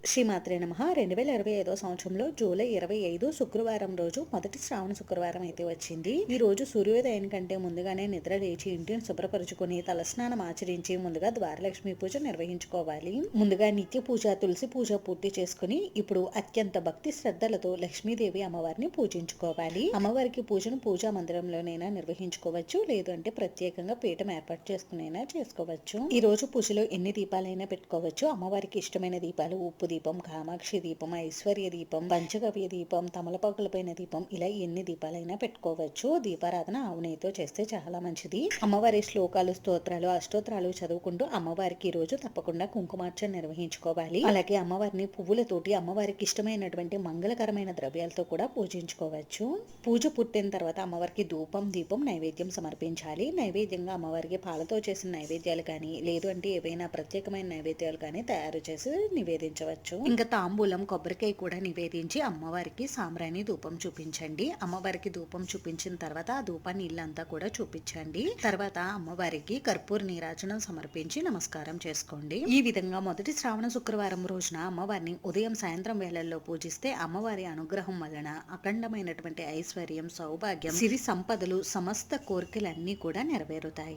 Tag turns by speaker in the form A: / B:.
A: శ్రీమాత్రే నమః. 2025 సంవత్సరంలో జూలై 25 శుక్రవారం రోజు మొదటి శ్రావణ శుక్రవారం అయితే వచ్చింది. ఈ రోజు సూర్యోదయం కంటే ముందుగానే నిద్ర లేచి ఇంటిని శుభ్రపరుచుకుని తలస్నానం ఆచరించి ముందుగా ద్వారలక్ష్మి పూజ నిర్వహించుకోవాలి. ముందుగా నిత్య పూజ తులసి పూజ పూర్తి చేసుకుని ఇప్పుడు అత్యంత భక్తి శ్రద్ధలతో లక్ష్మీదేవి అమ్మవారిని పూజించుకోవాలి. అమ్మవారికి పూజను పూజా మందిరంలోనైనా నిర్వహించుకోవచ్చు, లేదు అంటే ప్రత్యేకంగా పీఠం ఏర్పాటు చేసుకునైనా చేసుకోవచ్చు. ఈ రోజు పూజలో ఎన్ని దీపాలైనా పెట్టుకోవచ్చు. అమ్మవారికి ఇష్టమైన దీపాలు ఉప్పు దీపం, కామాక్షి దీపం, ఐశ్వర్య దీపం, పంచగవ్య దీపం, తమలపాకులపైన దీపం, ఇలా ఎన్ని దీపాలైనా పెట్టుకోవచ్చు. దీపారాధన ఆవు నెయ్యితో చేస్తే చాలా మంచిది. అమ్మవారి శ్లోకాలు, స్తోత్రాలు, అష్టోత్రాలు చదువుకుంటూ అమ్మవారికి ఈ రోజు తప్పకుండా కుంకుమార్చన నిర్వహించుకోవాలి. అలాగే అమ్మవారిని పువ్వులతోటి అమ్మవారికి ఇష్టమైనటువంటి మంగళకరమైన ద్రవ్యాలతో కూడా పూజించుకోవచ్చు. పూజ పూర్తయిన తర్వాత అమ్మవారికి ధూపం, దీపం, నైవేద్యం సమర్పించాలి. నైవేద్యంగా అమ్మవారికి పాలతో చేసిన నైవేద్యాలు కానీ, లేదు అంటే ఏవైనా ప్రత్యేకమైన నైవేద్యాలు కానీ తయారు చేసి నివేదించవచ్చు. ఇంకా తాంబూలం, కొబ్బరికాయ కూడా నివేదించి అమ్మవారికి సాంబ్రాణి ధూపం చూపించండి. అమ్మవారికి ధూపం చూపించిన తర్వాత ఆ ధూపాన్ని ఇల్లంతా కూడా చూపించండి. తర్వాత అమ్మవారికి కర్పూర నీరాజనం సమర్పించి నమస్కారం చేసుకోండి. ఈ విధంగా మొదటి శ్రావణ శుక్రవారం రోజున అమ్మవారిని ఉదయం సాయంత్రం వేళల్లో పూజిస్తే అమ్మవారి అనుగ్రహం వలన అఖండమైనటువంటి ఐశ్వర్యం, సౌభాగ్యం, సిరి సంపదలు, సమస్త కోరికలన్నీ కూడా నెరవేరుతాయి.